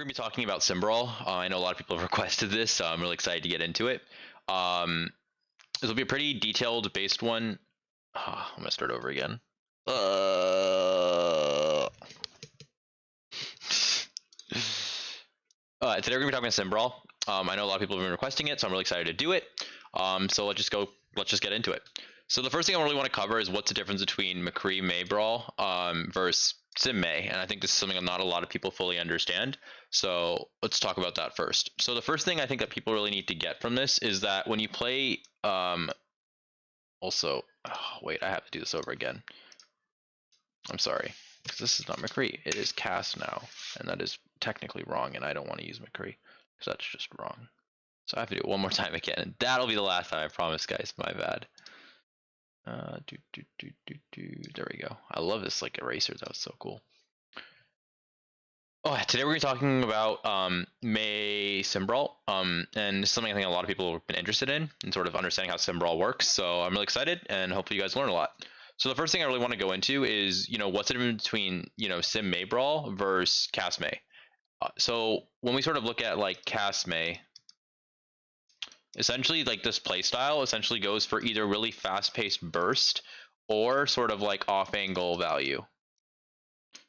we're going to be talking about Symm Brawl. I know a lot of people have requested this, so I'm really excited to get into it. This will be a pretty detailed based one. I'm going to start over again. Today we're going to be talking about Symm Brawl. I know a lot of people have been requesting it, so I'm really excited to do it. So let's just get into it. So the first thing I really want to cover is what's the difference between McCree May Brawl versus Symm May, and I think this is something that not a lot of people fully understand. So let's talk about that first. So the first thing I think that people really need to get from this is that when you play, wait, I have to do this over again. I'm sorry, because this is not McCree. It is Cast now, and that is technically wrong, and I don't want to use McCree because that's just wrong. So I have to do it one more time again, and that'll be the last time, I promise, guys. My bad. There we go. I love this like eraser. That was so cool. Oh, today we're going to be talking about May Symm Brawl, and this is something I think a lot of people have been interested in sort of understanding how Symm Brawl works. So I'm really excited, and hopefully you guys learn a lot. So the first thing I really want to go into is, what's the difference between, Symm May Brawl versus Cast May. So when we sort of look at like Cast May, essentially like this playstyle essentially goes for either really fast-paced burst or sort of like off-angle value,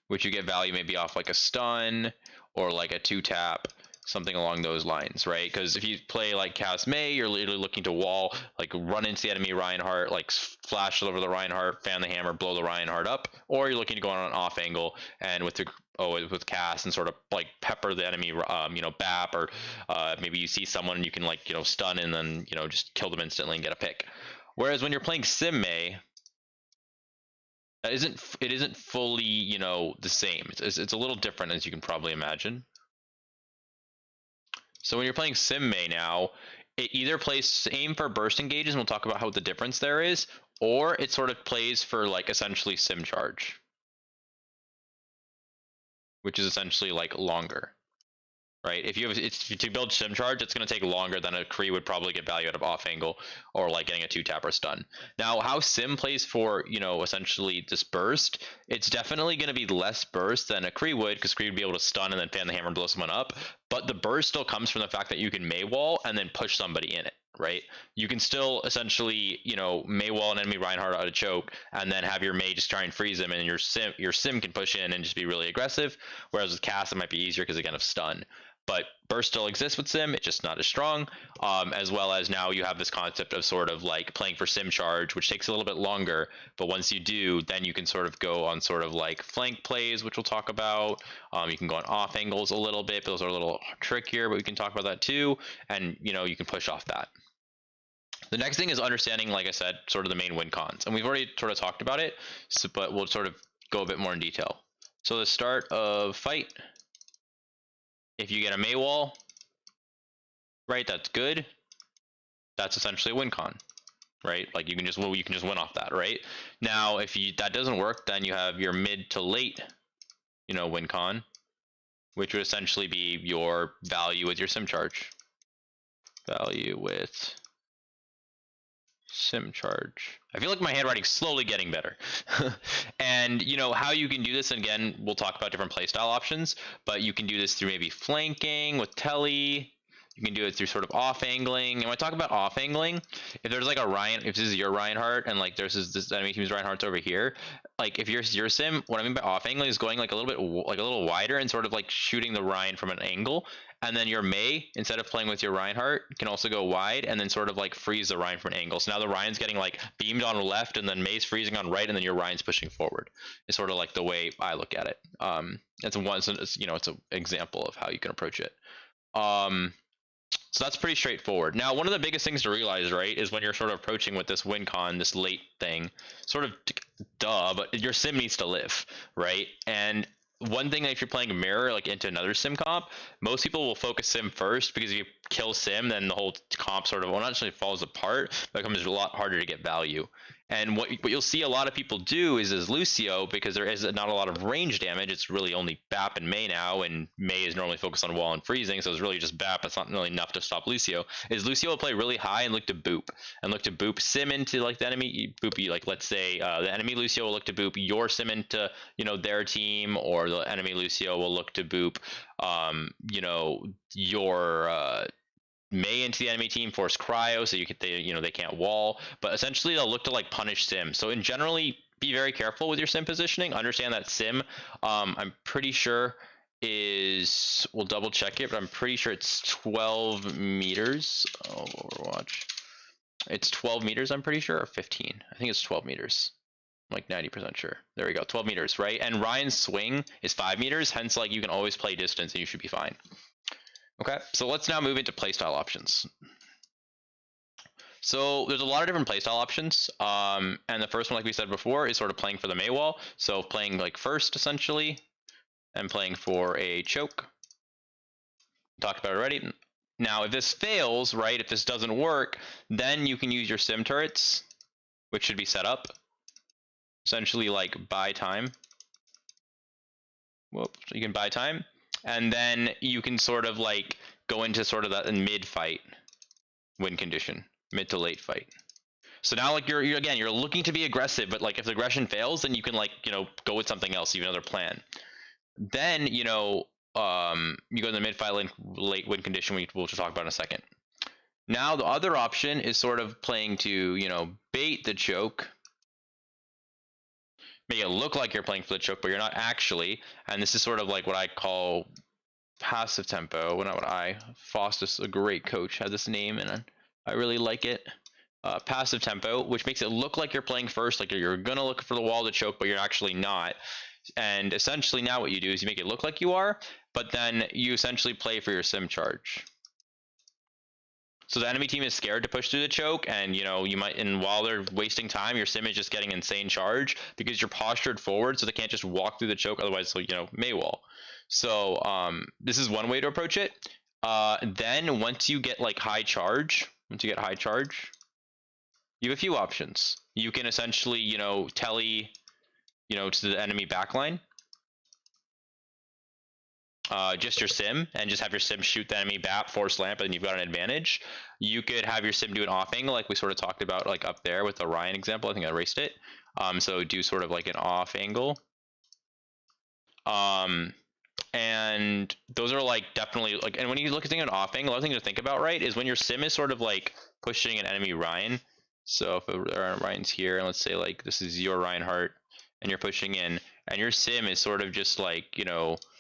which you get value maybe off like a stun or like a 2-tap, something along those lines, right? Because if you play like Cast May, you're literally looking to wall, like run into the enemy Reinhardt, like flash over the Reinhardt, fan the hammer, blow the Reinhardt up, or you're looking to go on an off angle and with Cast and sort of like pepper the enemy, BAP, or maybe you see someone you can like stun and then just kill them instantly and get a pick. Whereas when you're playing Symm May, it isn't fully the same. It's a little different, as you can probably imagine. So when you're playing Symm May now, it either plays same for burst engages, and we'll talk about how the difference there is, or it sort of plays for like essentially Symm charge, which is essentially like longer, right? If to build Symm charge, it's going to take longer than a Kree would probably get value out of off angle or like getting a 2-tap or stun. Now, how Symm plays for essentially this burst, it's definitely going to be less burst than a Kree would, because Kree would be able to stun and then fan the hammer and blow someone up. But the burst still comes from the fact that you can May wall and then push somebody in it, right? You can still essentially, May wall an enemy Reinhardt out of choke and then have your May just try and freeze him, and your Symm can push in and just be really aggressive. Whereas with Cast, it might be easier because, again, of stun. But burst still exists with Symm, it's just not as strong. As well as now you have this concept of sort of like playing for Symm charge, which takes a little bit longer. But once you do, then you can sort of go on sort of like flank plays, which we'll talk about. You can go on off angles a little bit. Those are a little trickier, but we can talk about that too. And you can push off that. The next thing is understanding, like I said, sort of the main win cons. And we've already sort of talked about it, but we'll sort of go a bit more in detail. So the start of fight, if you get a May wall, right, that's good. That's essentially a win con, right? Like you can just win off that, right? Now, if that doesn't work, then you have your mid to late, win con, which would essentially be your value with your Symm charge. Value with Symm charge. I feel like my handwriting's slowly getting better. And how you can do this, and again, we'll talk about different playstyle options, but you can do this through maybe flanking with Tele. You can do it through sort of off angling. And when I talk about off angling, if there's like if this is your Reinhardt and like there's this enemy team's Reinhardt's over here, like if you're your Symm, what I mean by off angling is going like a little wider and sort of like shooting the Ryan from an angle. And then your May, instead of playing with your Reinhardt, can also go wide and then sort of like freeze the Ryan from an angle. So now the Ryan's getting like beamed on the left, and then May's freezing on right, and then your Ryan's pushing forward. It's sort of like the way I look at it. It's an example of how you can approach it. So that's pretty straightforward. Now, one of the biggest things to realize, right, is when you're sort of approaching with this win con, this late thing, sort of duh, but your Symm needs to live, right? And one thing, if you're playing mirror like into another Symm comp, most people will focus Symm first, because if you kill Symm, then the whole comp sort of, well, not necessarily falls apart, but it becomes a lot harder to get value. And what you'll see a lot of people do is Lucio, because there is not a lot of range damage. It's really only BAP and Mei now, and Mei is normally focused on wall and freezing, so it's really just BAP. It's not really enough to stop Lucio. Is Lucio will play really high and look to boop, Symm into like the enemy boopy. Like let's say the enemy Lucio will look to boop your Symm into their team, or the enemy Lucio will look to boop your Mei into the enemy team, force cryo, so they can't wall. But essentially, they'll look to like punish Symm. So in generally, be very careful with your Symm positioning. Understand that Symm, I'm pretty sure we'll double check it, but I'm pretty sure it's 12 meters. Oh, Overwatch. It's 12 meters, I'm pretty sure, or 15. I think it's 12 meters. I'm like 90% sure. There we go, 12 meters, right? And Ryan's swing is 5 meters, hence like you can always play distance and you should be fine. Okay, so let's now move into playstyle options. So there's a lot of different playstyle options, and the first one, like we said before, is sort of playing for the Mei wall. So playing like first, essentially, and playing for a choke. Talked about it already. Now, if this fails, right, if this doesn't work, then you can use your Symm turrets, which should be set up. Essentially, like buy time. Whoops, you can buy time. And then you can sort of like go into sort of that mid fight win condition, mid to late fight. So now like you're looking to be aggressive, but like if the aggression fails, then you can like go with something else, even another plan. Then you go to the mid fight late win condition, we'll talk about in a second. Now the other option is sort of playing to bait the choke. Make it look like you're playing for the choke, but you're not actually. And this is sort of like what I call passive tempo. Well, not what Faustus, a great coach, had this name, and I really like it. Passive tempo, which makes it look like you're playing first, like you're gonna look for the wall to choke, but you're actually not. And essentially now what you do is you make it look like you are, but then you essentially play for your Symm charge. So the enemy team is scared to push through the choke, and while they're wasting time, your Symm is just getting insane charge because you're postured forward, so they can't just walk through the choke. Otherwise, Mei wall. So this is one way to approach it. Then once you get like high charge, you have a few options. You can essentially Tele to the enemy backline. Just your Symm, and just have your Symm shoot the enemy BAP, force lamp, and you've got an advantage. You could have your Symm do an off angle, like we sort of talked about, like up there with the Ryan example. I think I erased it. So do sort of like an off angle. And those are like definitely like, and when you look at an off angle, another thing to think about, right, is when your Symm is sort of like pushing an enemy Ryan. So if there are Ryans here, and let's say like this is your Reinhardt, and you're pushing in, and your Symm is sort of just like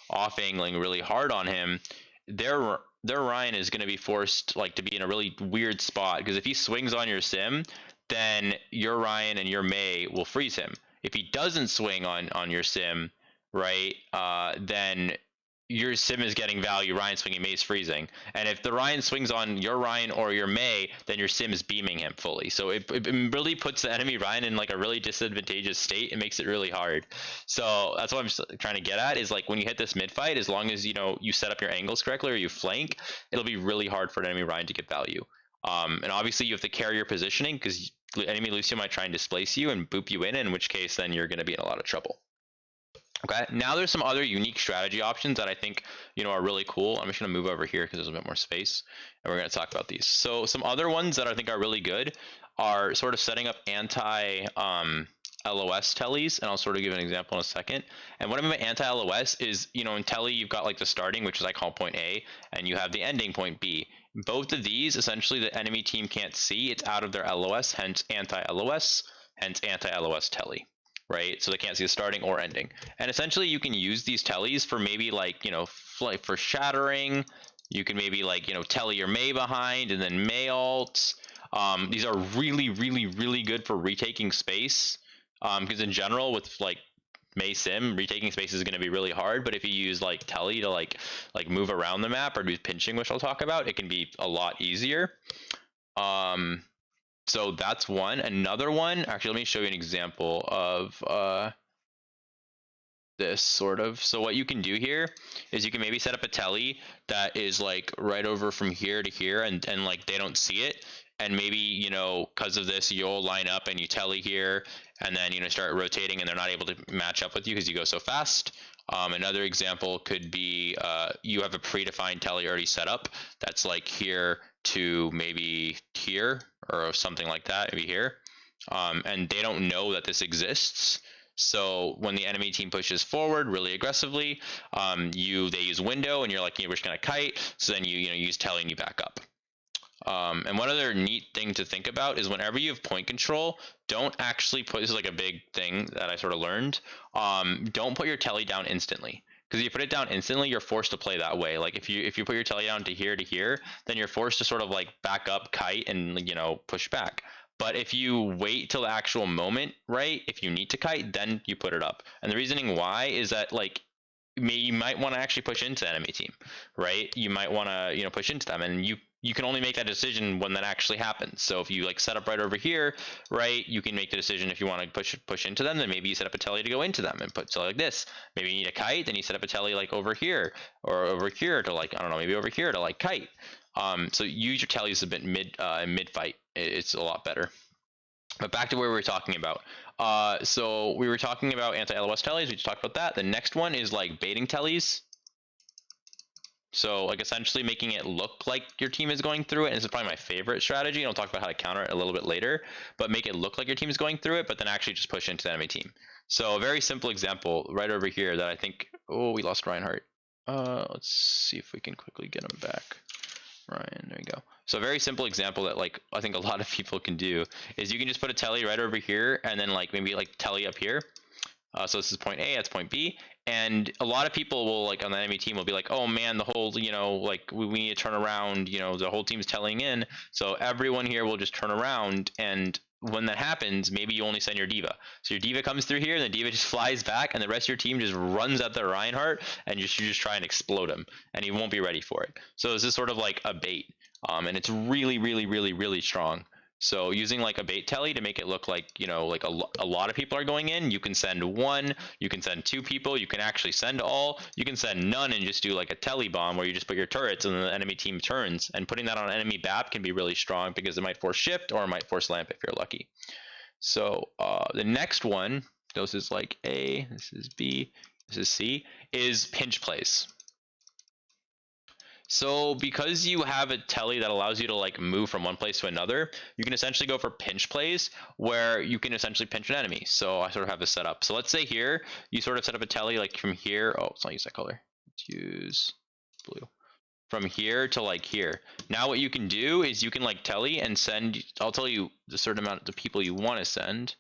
off angling really hard on him, their Ryan is going to be forced like to be in a really weird spot, because if he swings on your Symm, then your Ryan and your Mei will freeze him. If he doesn't swing on your Symm, right, then your Symm is getting value, Ryan swinging, Mei's freezing. And if the Ryan swings on your Ryan or your Mei, then your Symm is beaming him fully. So it really puts the enemy Ryan in like a really disadvantageous state. It makes it really hard. So that's what I'm trying to get at, is like when you hit this mid fight, as long as you set up your angles correctly or you flank, it'll be really hard for an enemy Ryan to get value. And obviously you have to carry your positioning, because enemy Lucio might try and displace you and boop you in which case then you're going to be in a lot of trouble. Okay, now there's some other unique strategy options that I think are really cool. I'm just going to move over here because there's a bit more space, and we're going to talk about these. So some other ones that I think are really good are sort of setting up anti LOS teles, and I'll sort of give an example in a second. And what I mean by anti LOS is in Tele you've got like the starting, which is I call point A, and you have the ending point B. Both of these essentially the enemy team can't see. It's out of their LOS, hence anti LOS, hence anti LOS Tele. Right, so they can't see the starting or ending, and essentially you can use these teles for maybe like for shattering. You can maybe like Tele your Mei behind and then Mei ult. These are really good for retaking space, because in general with like Mei Symm, retaking space is going to be really hard. But if you use like Tele to like move around the map or do pinching, which I'll talk about, it can be a lot easier. So that's one. Another one, actually, let me show you an example of this sort of. So what you can do here is you can maybe set up a Tele that is like right over from here to here, and like they don't see it. And maybe, you know, because of this, you'll line up and you Tele here, and then, you know, start rotating, and they're not able to match up with you because you go so fast. Another example could be you have a predefined Tele already set up that's like here to maybe here or something like that, maybe here. And they don't know that this exists. So when the enemy team pushes forward really aggressively, they use window, and you're like, we're just gonna kite. So then you use Tele and you back up. And one other neat thing to think about is whenever you have point control, don't actually put, this is like a big thing that I sort of learned. Don't put your Tele down instantly. Because if you put it down instantly, you're forced to play that way. Like if you put your Tele down to here, then you're forced to sort of like back up, kite, and, you know, push back. But if you wait till the actual moment, right, if you need to kite, then you put it up. And the reasoning why is that, like, you might want to actually push into the enemy team, right? You might want to, you know, push into them, and you can only make that decision when that actually happens. So if you like set up right over here, right, you can make the decision if you want to push into them, then maybe you set up a Tele to go into them and put Tele like this. Maybe you need a kite, then you set up a Tele like over here, or over here to, like, I don't know, maybe over here to like kite. So use your Teles a bit mid fight. It's a lot better. But back to where we were talking about. So we were talking about anti-LOS Teles. We just talked about that. The next one is like baiting Teles. So like essentially making it look like your team is going through it. And this is probably my favorite strategy. And I'll talk about how to counter it a little bit later. But make it look like your team is going through it, but then actually just push into the enemy team. So a very simple example right over here that I think, oh, we lost Reinhardt. Let's see if we can quickly get him back. Ryan, there you go. So a very simple example that, like, I think a lot of people can do is you can just put a Tele right over here, and then like maybe like Tele up here. So this is point A, that's point B, and a lot of people will, like, on the enemy team will be like, oh man, the whole, you know, like we need to turn around, you know, the whole team's Teleing in, so everyone here will just turn around, and when that happens, maybe you only send your diva. So your diva comes through here, and the diva just flies back, and the rest of your team just runs at the Reinhardt, and you just try and explode him, and he won't be ready for it. So this is sort of like a bait, and it's really, really, really, really strong. So using like a bait Tele to make it look like, you know, like a lot of people are going in, you can send one, you can send two people, you can actually send all, you can send none and just do like a Tele bomb where you just put your turrets and the enemy team turns. And putting that on enemy BAP can be really strong because it might force shift or it might force lamp if you're lucky. So the next one, this is like A, this is B, this is C, is pinch plays. So because you have a Tele that allows you to like move from one place to another, you can essentially go for pinch plays where you can essentially pinch an enemy. So I sort of have this set up. So let's say here, you sort of set up a Tele like from here. Oh, let's not use that color. Let's use blue. From here to like here. Now what you can do is you can like Tele and send, I'll tell you the certain amount of people you want to send.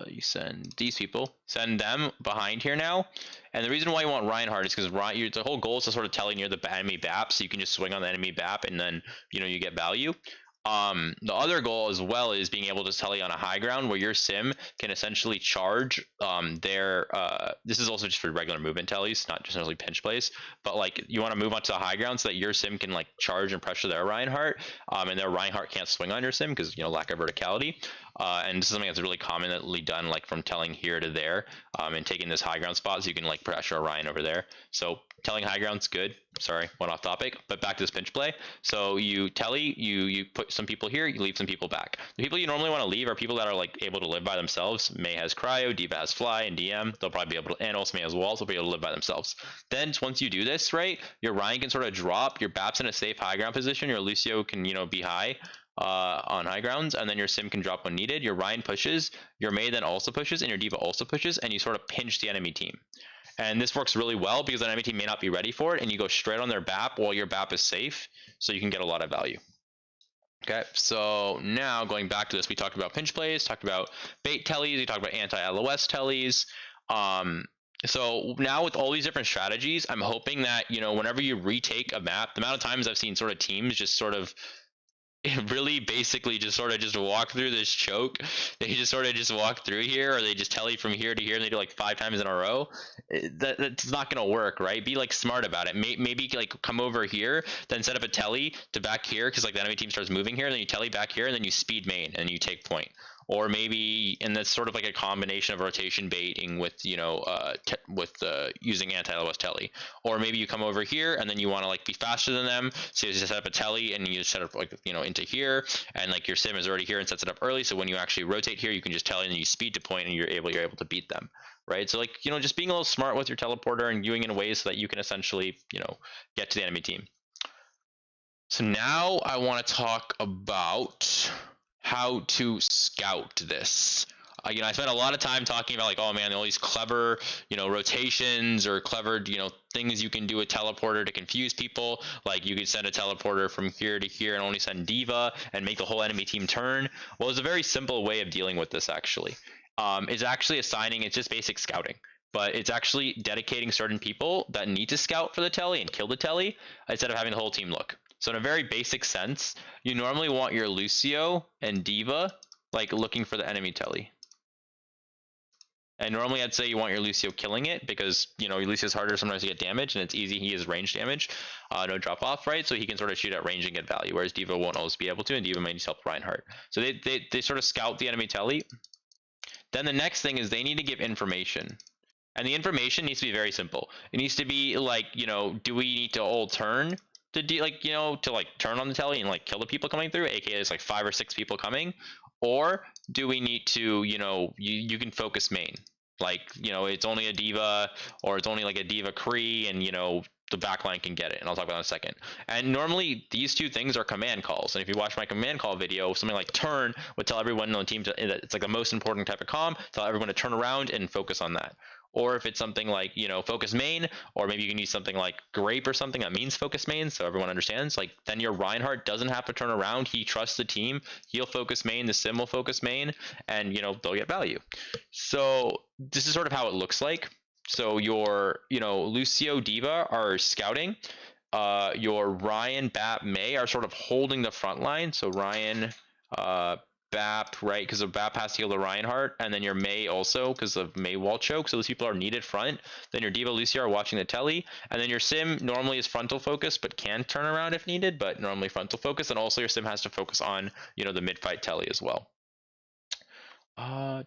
You send these people, send them behind here now. And the reason why you want Reinhardt is because the whole goal is to sort of Tele near the enemy BAP, so you can just swing on the enemy BAP and then, you know, you get value. The other goal as well is being able to Tele on a high ground where your Symm can essentially charge this is also just for regular movement Teles, not just necessarily pinch plays, but like you want to move onto the high ground so that your Symm can like charge and pressure their Reinhardt, and their Reinhardt can't swing on your Symm because, you know, lack of verticality. And this is something that's really commonly done, like from Teleing here to there, and taking this high ground spot so you can like pressure a Ryan over there. So Teleing high ground's good. Sorry, went off topic, but back to this pinch play. So you Tele, you put some people here, you leave some people back. The people you normally want to leave are people that are like able to live by themselves. Mei has cryo, Diva has fly, and DM. They'll probably be able to, and also Mei has walls. They'll be able to live by themselves. Then once you do this, right, your Ryan can sort of drop. Your BAP's in a safe high ground position. Your Lucio can, you know, be high on high grounds, and then your Symm can drop when needed. Your Ryan pushes, your Mei then also pushes, and your Diva also pushes, and you sort of pinch the enemy team. And this works really well because the enemy team may not be ready for it, and you go straight on their BAP while your BAP is safe, so you can get a lot of value. Okay, so now going back to this, we talked about pinch plays, talked about bait Teles, we talked about anti-LOS Teles. So now with all these different strategies, I'm hoping that, you know, whenever you retake a map, the amount of times I've seen sort of teams just sort of really basically just sort of just walk through this choke. They just sort of just walk through here, or they just Tele from here to here and they do like 5 times in a row. That's not gonna work, right? Be like smart about it. Maybe like come over here, then set up a Tele to back here because like the enemy team starts moving here, and then you Tele back here, and then you speed main and you take point. or maybe, and that's sort of like a combination of rotation baiting with using anti-LOS Tele, or maybe you come over here and then you want to like be faster than them, so you just set up a Tele and you set up like into here, and like your Symm is already here and sets it up early, so when you actually rotate here, you can just Tele and you speed to point and you're able to beat them, right? So like just being a little smart with your teleporter and doing it in ways so that you can essentially get to the enemy team. So now I want to talk about how to scout this. I spent a lot of time talking about like, oh man, all these clever, rotations or clever, things you can do with teleporter to confuse people. Like you could send a teleporter from here to here and only send D.Va and make the whole enemy team turn. Well, there's a very simple way of dealing with this actually. It's actually assigning, it's just basic scouting. But it's actually dedicating certain people that need to scout for the Tele and kill the Tele instead of having the whole team look. So in a very basic sense, you normally want your Lucio and D.Va like looking for the enemy Tele. And normally I'd say you want your Lucio killing it because, your Lucio's harder sometimes to get damage and it's easy. He has range damage, no drop off, right? So he can sort of shoot at range and get value, whereas D.Va won't always be able to, and D.Va might need help Reinhardt. So they sort of scout the enemy Tele. Then the next thing is they need to give information. And the information needs to be very simple. It needs to be like, do we need to all turn to turn on the Tele and like kill the people coming through, aka there's like 5 or 6 people coming, or do we need to, you can focus main, like it's only a D.Va or it's only like a D.Va Cree, and the backline can get it, and I'll talk about that in a second. And normally these two things are command calls, and if you watch my command call video, something like turn would tell everyone on the team it's like the most important type of comm, tell everyone to turn around and focus on that. Or if it's something like, focus main, or maybe you can use something like grape or something that means focus main, so everyone understands, like then your Reinhardt doesn't have to turn around. He trusts the team. He'll focus main, the Symm will focus main, and, they'll get value. So this is sort of how it looks like. So your, Lucio, D.Va are scouting. Your Ryan, Bap, Mei are sort of holding the front line. So Ryan, Bap, right, because of Bap has to heal the Reinhardt, and then your Mei also because of Mei wall choke, so those people are needed front. Then your D.Va, Lucio are watching the Tele, and then your Symm normally is frontal focus but can turn around if needed, but normally frontal focus, and also your Symm has to focus on the mid fight Tele as well. And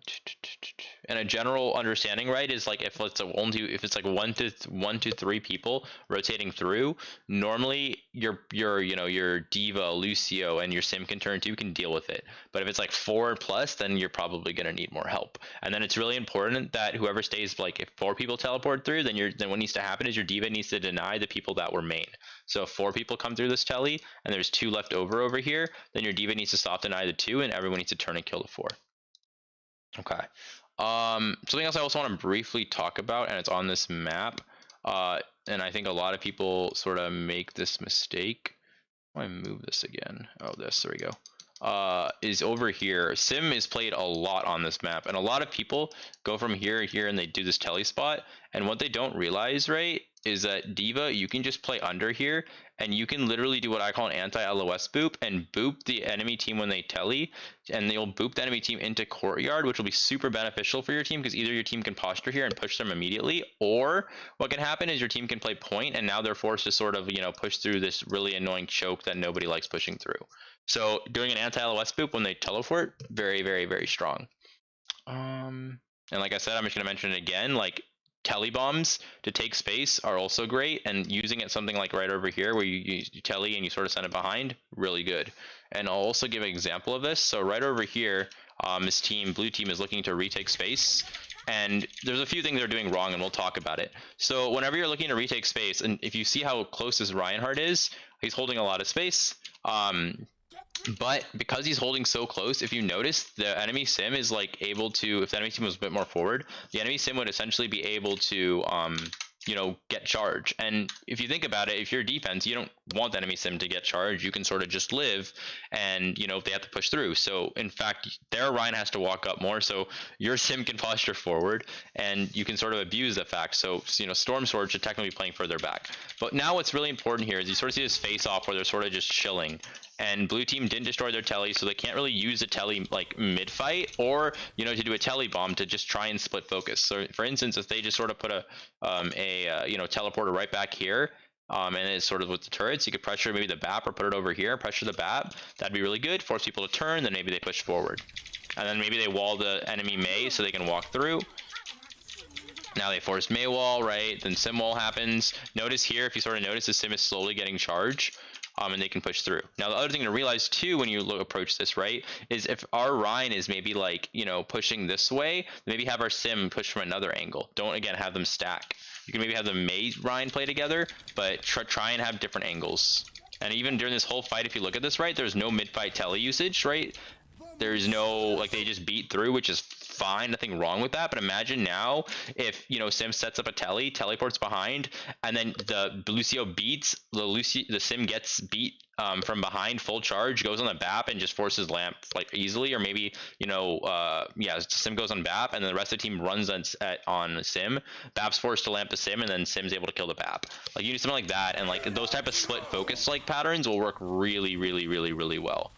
a general understanding, right, is like if it's like one to three people rotating through, normally your D.Va, Lucio, and your Symm can turn too, can deal with it. But if it's like 4 plus, then you're probably gonna need more help. And then it's really important that whoever stays, like if 4 people teleport through, then what needs to happen is your D.Va needs to deny the people that were main. So if 4 people come through this Tele and there's 2 left over here, then your D.Va needs to stop deny the 2, and everyone needs to turn and kill the 4. Okay. Something else I also want to briefly talk about, and it's on this map, and I think a lot of people sort of make this mistake. Why move this again? Oh, there we go. Is over here. Symm is played a lot on this map, and a lot of people go from here, and they do this Tele spot, and what they don't realize, right, is that D.Va, you can just play under here, and you can literally do what I call an anti-LOS boop, and boop the enemy team when they Tele, and you'll boop the enemy team into courtyard, which will be super beneficial for your team, because either your team can posture here and push them immediately, or what can happen is your team can play point, and now they're forced to sort of, push through this really annoying choke that nobody likes pushing through. So doing an anti-LOS boop when they teleport, very, very, very strong. And like I said, I'm just going to mention it again, like Tele bombs to take space are also great, and using it something like right over here where you Tele and you sort of send it behind, really good. And I'll also give an example of this. So right over here, this team, blue team, is looking to retake space, and there's a few things they're doing wrong, and we'll talk about it. So whenever you're looking to retake space, and if you see how close this Reinhardt is, he's holding a lot of space. But because he's holding so close, if you notice, the enemy Symm is like able to, if the enemy Symm was a bit more forward, the enemy Symm would essentially be able to, get charge. And if you think about it, if you're defense, you don't want the enemy Symm to get charged. You can sort of just live, and if they have to push through. So in fact, their Ryan has to walk up more, so your Symm can posture forward, and you can sort of abuse the fact. So Storm Sword should technically be playing further back. But now what's really important here is you sort of see this face off where they're sort of just chilling. And blue team didn't destroy their Tele, so they can't really use a Tele like mid fight, or to do a Tele bomb to just try and split focus. So for instance, if they just sort of put a teleporter right back here, And it's sort of with the turrets, you could pressure maybe the BAP or put it over here, pressure the BAP. That'd be really good. Force people to turn, then maybe they push forward. And then maybe they wall the enemy Mei so they can walk through. Now they forced Mei wall, right? Then Symm wall happens. Notice here, if you sort of notice, the Symm is slowly getting charged. And they can push through. Now the other thing to realize too when you approach this, right, is if our Rhine is maybe like, you know, pushing this way, maybe have our Symm push from another angle. Don't again have them stack. You can maybe have the Mei Rhine play together, but try and have different angles. And even during this whole fight, if you look at this, right, there's no mid-fight Tele usage, right? There's no, like, they just beat through, which is fine, nothing wrong with that. But imagine now if, you know, Symm sets up a Tele, teleports behind, and then the Lucio beats, the Symm gets beat from behind, full charge, goes on the BAP and just forces Lamp like easily, or maybe, you know, yeah, Symm goes on BAP and then the rest of the team runs on Symm. BAP's forced to Lamp the Symm and then Symm's able to kill the BAP. Like you do something like that, and like those type of split focus like patterns will work really, really, really, really well.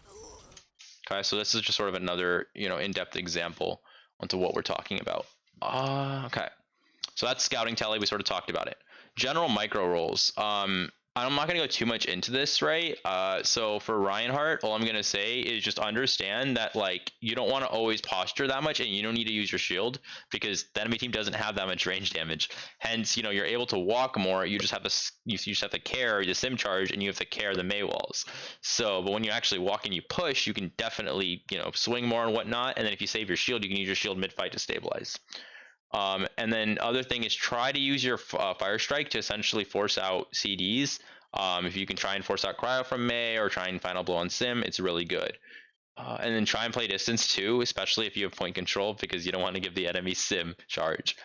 Okay, so this is just sort of another, you know, in-depth example onto what we're talking about. Okay, so that's scouting Tele. We sort of talked about it. General micro roles. I'm not going to go too much into this, right? So for Reinhardt, all I'm going to say is just understand that, like, you don't want to always posture that much, and you don't need to use your shield because the enemy team doesn't have that much range damage. Hence, you know, you're able to walk more. You just have to care the Symm charge, and you have to care the Mei walls. So, but when you actually walk and you push, you can definitely, you know, swing more and whatnot. And then if you save your shield, you can use your shield mid fight to stabilize. And then other thing is try to use your Fire Strike to essentially force out CDs. If you can try and force out Cryo from Mei or try and Final Blow on Symm, it's really good. And then try and play distance too, especially if you have point control, because you don't want to give the enemy Symm charge.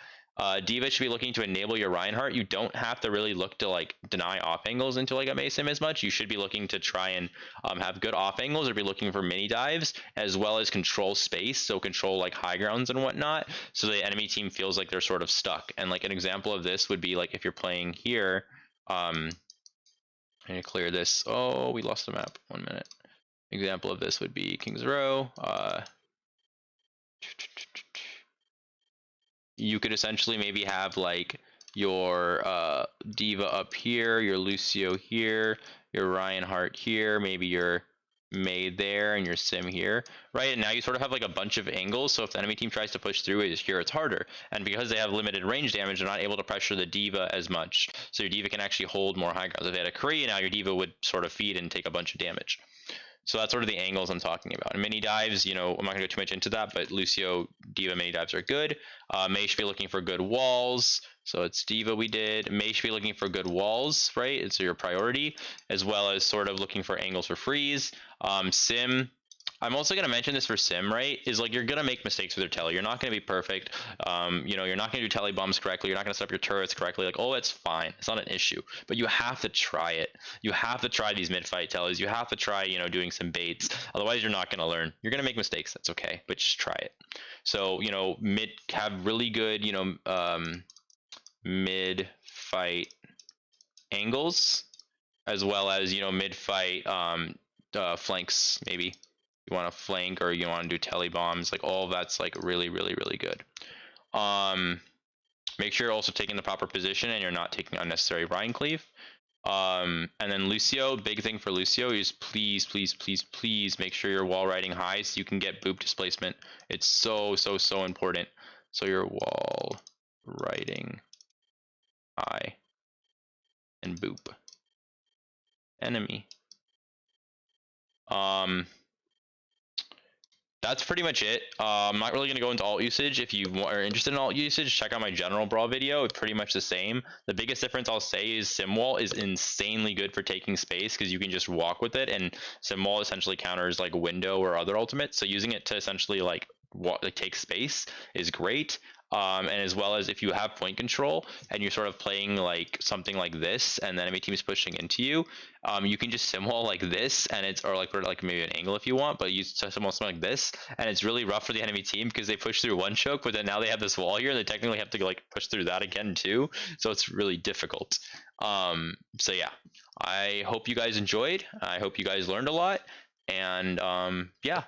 D.Va should be looking to enable your Reinhardt. You don't have to really look to like deny off angles into like a Mei Symm as much. You should be looking to try and have good off angles, or be looking for mini dives, as well as control space, so control like high grounds and whatnot, so the enemy team feels like they're sort of stuck. And like an example of this would be like if you're playing here, I need to clear this. Oh, we lost the map. 1 minute. Example of this would be King's Row. You could essentially maybe have like your D.Va up here, your Lucio here, your Reinhardt here, maybe your Mei there, and your Symm here, right? And now you sort of have like a bunch of angles, so if the enemy team tries to push through it here, it's harder. And because they have limited range damage, they're not able to pressure the D.Va as much. So your D.Va can actually hold more high grounds. If they had a Kree, now your D.Va would sort of feed and take a bunch of damage. So that's sort of the angles I'm talking about. And mini dives, you know, I'm not going to go too much into that, but Lucio, D.Va mini dives are good. Mei should be looking for good walls. So it's D.Va we did. Mei should be looking for good walls, right? It's your priority, as well as sort of looking for angles for freeze. Symm, I'm also going to mention this for Symm, right? Is like you're going to make mistakes with your Tele. You're not going to be perfect. You know, you're not going to do Tele bombs correctly. You're not going to set up your turrets correctly. Like, oh, it's fine. It's not an issue. But you have to try it. You have to try these mid-fight Teles. You have to try, you know, doing some baits. Otherwise, you're not going to learn. You're going to make mistakes. That's okay. But just try it. So, you know, have really good, you know, mid-fight angles, as well as, you know, mid-fight flanks, maybe. You want to flank, or you want to do Tele bombs, like all of that's like really, really, really good. Make sure you're also taking the proper position and you're not taking unnecessary Rhine cleave. And then Lucio, big thing for Lucio is please, please, please, please make sure you're wall riding high so you can get boop displacement. It's so, so, so important. So you're wall riding high and boop enemy. That's pretty much it. I'm not really going to go into alt usage. If you are interested in alt usage, check out my general Brawl video. It's pretty much the same. The biggest difference I'll say is Symm wall is insanely good for taking space, because you can just walk with it, and Symm wall essentially counters like window or other ultimates. So using it to essentially like take space is great. And as well as if you have point control and you're sort of playing like something like this, and the enemy team is pushing into you, you can just Symm wall like this, and it's, or like put it like maybe an angle if you want, but use Symm wall something like this, and it's really rough for the enemy team because they push through one choke, but then now they have this wall here, and they technically have to like push through that again too, so it's really difficult. So yeah, I hope you guys enjoyed. I hope you guys learned a lot, and yeah.